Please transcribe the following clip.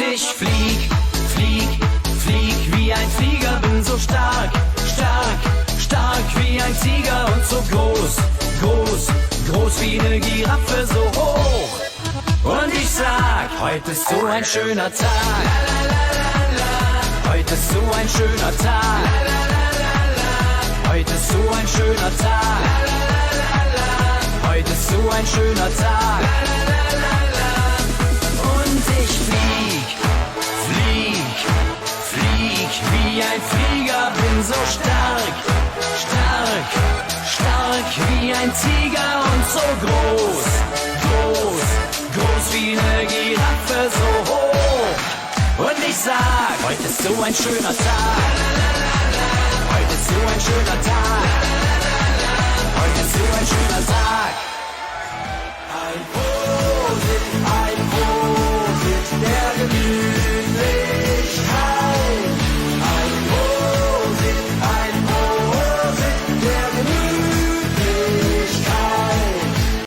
ich flieg, flieg, flieg wie ein Flieger, bin so stark, stark, stark wie ein Tiger und so groß, groß, groß wie eine Giraffe, so hoch. Und ich sag, heute ist so ein schöner Tag, heute ist so ein schöner Tag, heute ist so ein schöner Tag, heute ist so ein schöner Tag. Und ich flieg, flieg, flieg wie ein Flieger, bin so stark, stark, stark wie ein Tiger und so groß, groß, groß wie eine Giraffe, so hoch. Und ich sag, heute ist so ein schöner Tag, heute ist so ein schöner Tag, heute ist so ein schöner Tag.